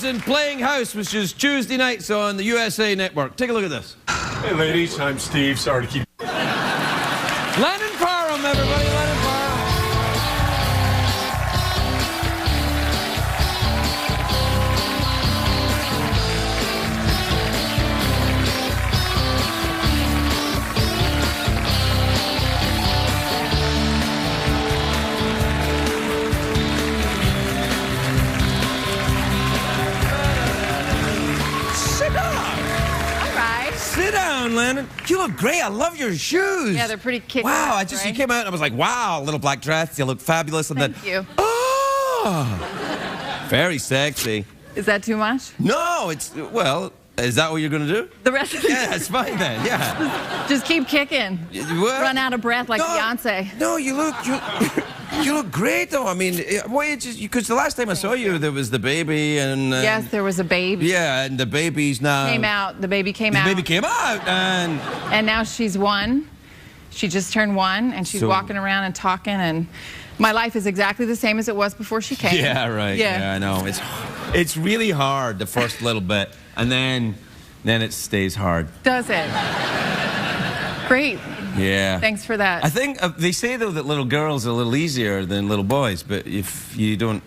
Ferguson playing house, which is Tuesday nights on the USA Network. Take a look at this. Hey, ladies, I'm Steve. Sorry to keep... Lennon Parham, everybody, Lennon Parham. Sit down, Lennon. You look great. I love your shoes. Yeah, they're pretty kick-ass. Wow, right? you came out and I was like, wow, little black dress. You look fabulous. And Thank then, you. Oh, very sexy. Is that too much? No, it's, well, is that what you're going to do? The rest of the Yeah, it's fine then, yeah. Just keep kicking. What? Run out of breath like Beyonce. No, you look great though. I mean, because the last time I saw you, there was the baby and... Yes, there was a baby. Yeah, and the baby's now... Came out. The baby came out. The baby came out and... And now she's 1. She just turned 1 and she's walking around and talking, and my life is exactly the same as it was before she came. Yeah, right. Yeah, I know. It's really hard the first little bit, and then it stays hard. Does it? Great. Yeah. Thanks for that. I think they say though that little girls are a little easier than little boys, but if you don't,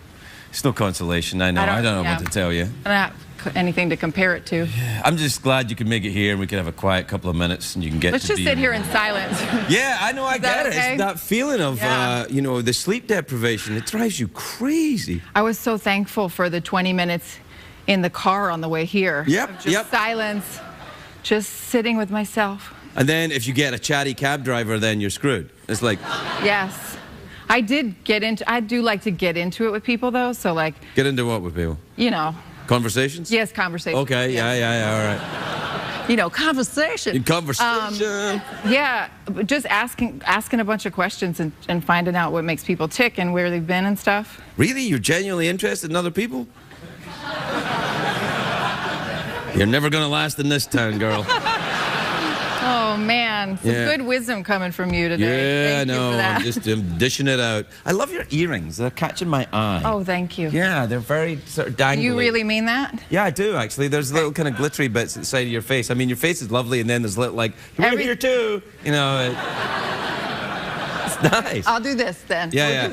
it's no consolation. I know. I don't know what to tell you. I don't have anything to compare it to. I'm just glad you could make it here and we could have a quiet couple of minutes and you can get Let's just sit here in silence. Yeah, I know, I get it. Okay? It's that feeling of, you know, the sleep deprivation. It drives you crazy. I was so thankful for the 20 minutes in the car on the way here. Yep, Just silence, just sitting with myself. And then if you get a chatty cab driver, then you're screwed. It's like... Yes. I do like to get into it with people, though, so like... Get into what with people? You know. Conversations? Yes, conversations. Okay, yeah, all right. You know, conversation. Conversation. Yeah, just asking a bunch of questions and finding out what makes people tick and where they've been and stuff. Really? You're genuinely interested in other people? You're never going to last in this town, girl. Oh, man. Some good wisdom coming from you today. Yeah, Thank you for that. I'm just dishing it out. I love your earrings. They're catching my eye. Oh, thank you. Yeah, they're very sort of dangly. You really mean that? Yeah, I do, actually. There's little kind of glittery bits at the side of your face. I mean, your face is lovely, and then there's little, like, you're here too. You know, it's nice. I'll do this, then. Yeah.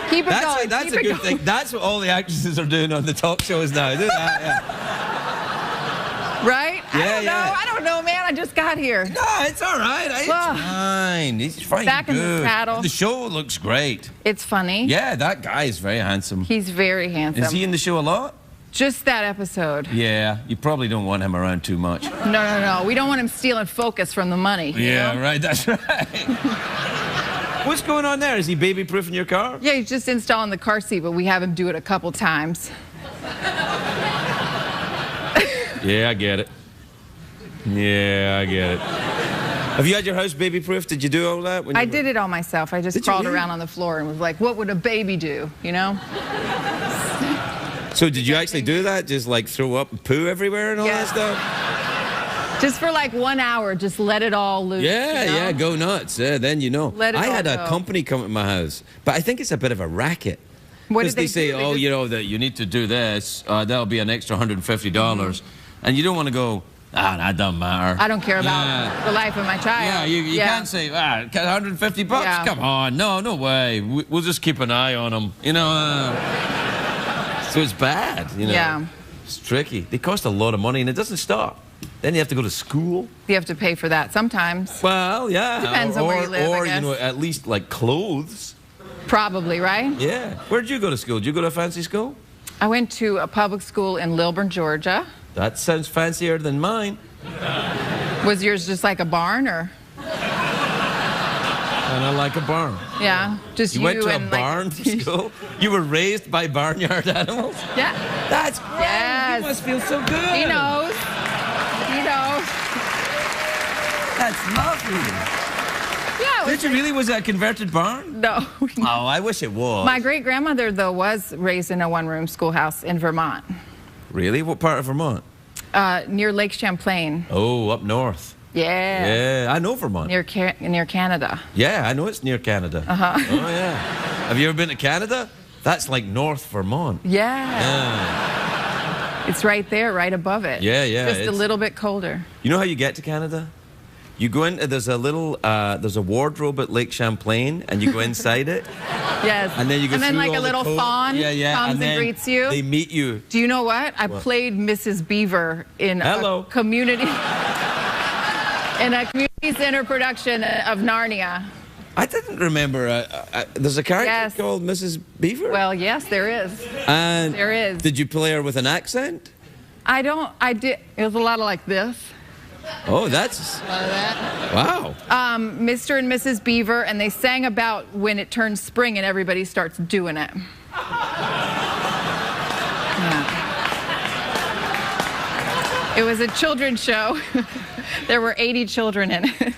Keep it going. That's a good thing. That's what all the actresses are doing on the talk shows now. Do that, yeah. Right? Yeah, I don't know, man. I just got here. No, it's all right. It's fine. He's fine. Back in the saddle. The show looks great. It's funny. Yeah, that guy is very handsome. He's very handsome. Is he in the show a lot? Just that episode. Yeah, you probably don't want him around too much. No. We don't want him stealing focus from the money. You know? Right. That's right. What's going on there? Is he baby-proofing your car? Yeah, he's just installing the car seat, but we have him do it a couple times. Yeah, I get it. Yeah, I get it. Have you had your house baby-proofed? Did you do all that? I did it all myself. I just crawled around on the floor and was like, what would a baby do, you know? So did you actually do that? Just like throw up and poo everywhere and all that stuff? Just for like 1 hour, just let it all loose. Yeah, you know? yeah, go nuts. Yeah, then you know. I had a company come to my house, but I think it's a bit of a racket. What did they say? Oh, you know, that you need to do this. That'll be an extra $150. And you don't want to go, that doesn't matter. I don't care about the life of my child. Yeah, you can't say, $150? Yeah. Come on, no way. We'll just keep an eye on them. You know, so it's bad, you know. Yeah. It's tricky. They cost a lot of money, and it doesn't stop. Then you have to go to school. You have to pay for that sometimes. Well, yeah. Depends on where you live, Or, I guess. you know, at least, like, clothes. Probably, right? Yeah. Where'd you go to school? Did you go to a fancy school? I went to a public school in Lilburn, Georgia. That sounds fancier than mine. Was yours just like a barn, or? Kind of like a barn. Yeah, just you went to a barn like... school? You were raised by barnyard animals? Yeah. That's great. Yes. You must feel so good. He knows. He knows. That's lovely. Yeah. Did you really? Was that a converted barn? No. Oh, I wish it was. My great-grandmother, though, was raised in a one-room schoolhouse in Vermont. Really? What part of Vermont? Near Lake Champlain. Oh, up north. Yeah. Yeah, I know Vermont. Near Canada. Yeah, I know it's near Canada. Uh-huh. Oh, yeah. Have you ever been to Canada? That's like North Vermont. Yeah. It's right there, right above it. Yeah, yeah. Just a little bit colder. You know how you get to Canada? You go into, there's a wardrobe at Lake Champlain, and you go inside it. Yes. And then you go and then through like a all little the fawn comes and greets you. They meet you. Do you know what? I played Mrs. Beaver in a community center production of Narnia. I didn't remember. There's a character called Mrs. Beaver? Well, yes, there is. And there is. Did you play her with an accent? I did. It was a lot of like this. Oh, that's... A lot of that. Wow. Mr. and Mrs. Beaver, and they sang about when it turns spring and everybody starts doing it. Yeah. It was a children's show. There were 80 children in it.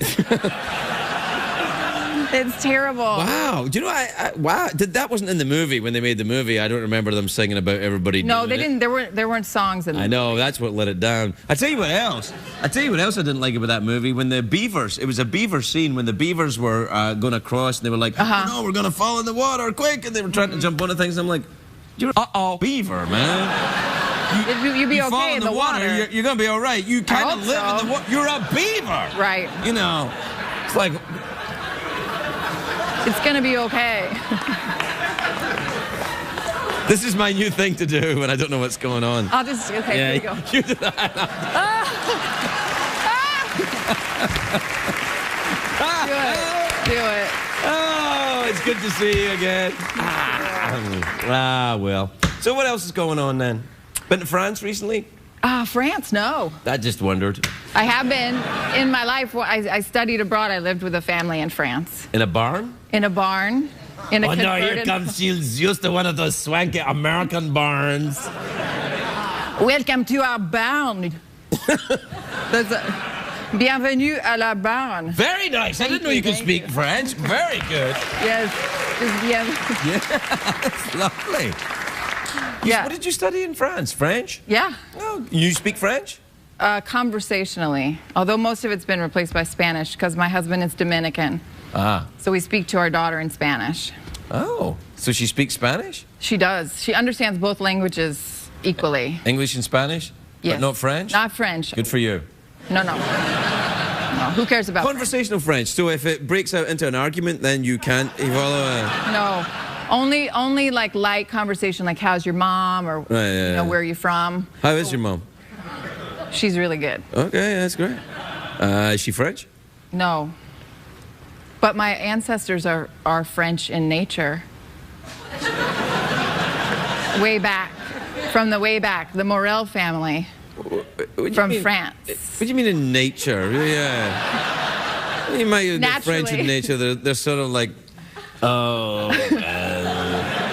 It's terrible. Wow. Do you know, wow. That wasn't in the movie when they made the movie. I don't remember them singing about everybody No, doing they didn't. There weren't songs in it. I know. That's what let it down. I tell you what else. I didn't like about that movie. When the beavers, it was a beaver scene when the beavers were going across and they were like, oh, no, we're going to fall in the water quick. And they were trying to jump onto things. I'm like, beaver, man. You'd be you okay fall in the water. You're going to be all right. You kind of live in the water. You're a beaver. Right. You know, it's like... It's going to be okay. This is my new thing to do when I don't know what's going on. I'll just, okay, yeah, here you go. You do that. Do it. Oh, it's good to see you again. Well. So what else is going on then? Been to France recently? France, no. I just wondered. I have been. In my life, I studied abroad. I lived with a family in France. In a barn? In a barn. In a converted... no, here comes, she's used to one of those swanky American barns. Welcome to our barn. Bienvenue à la barn. Very nice. I didn't know you could speak French. Very good. Yes. Yeah, that's lovely. Yeah. What did you study in France? French? Yeah. Oh, you speak French? Conversationally, although most of it's been replaced by Spanish because my husband is Dominican. So we speak to our daughter in Spanish. Oh, so she speaks Spanish? She does. She understands both languages equally. English and Spanish? Yes. But not French? Not French. Good for you. No. No, who cares about Conversational French. So if it breaks out into an argument, then you can't follow No. Only like light conversation, like how's your mom, or where are you from? How is your mom? She's really good. Okay, that's great. Is she French? No. But my ancestors are French in nature. Way back. From the way back. The Morel family. From France. What do you mean in nature? Yeah. You might get French in nature. They're sort of like, well,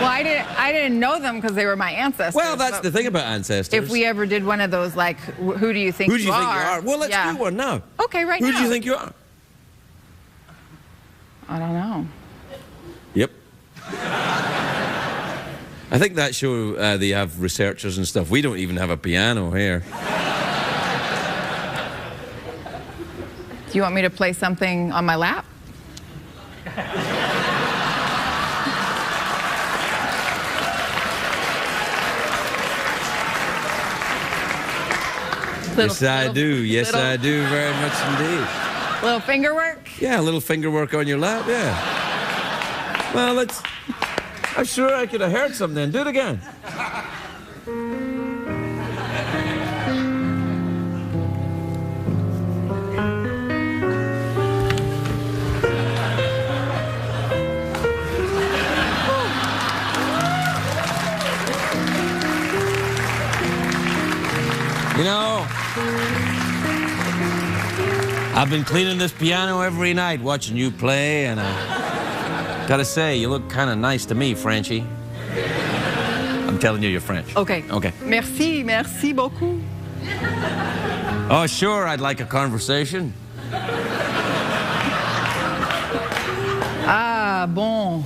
I didn't know them because they were my ancestors. Well, that's the thing about ancestors. If we ever did one of those, like, who do you think you are? Well, let's do one now. Okay, now. Who do you think you are? I don't know. Yep. I think that show, they have researchers and stuff. We don't even have a piano here. Do you want me to play something on my lap? Yes, I do. Yes, I do very much indeed. Little finger work? Yeah, a little finger work on your lap, yeah. Well, let's... I'm sure I could have heard something then. Do it again. You know, I've been cleaning this piano every night, watching you play, and I gotta say, you look kind of nice to me, Frenchie. I'm telling you, you're French. Okay. Okay. Merci beaucoup. Oh, sure, I'd like a conversation. Ah, bon.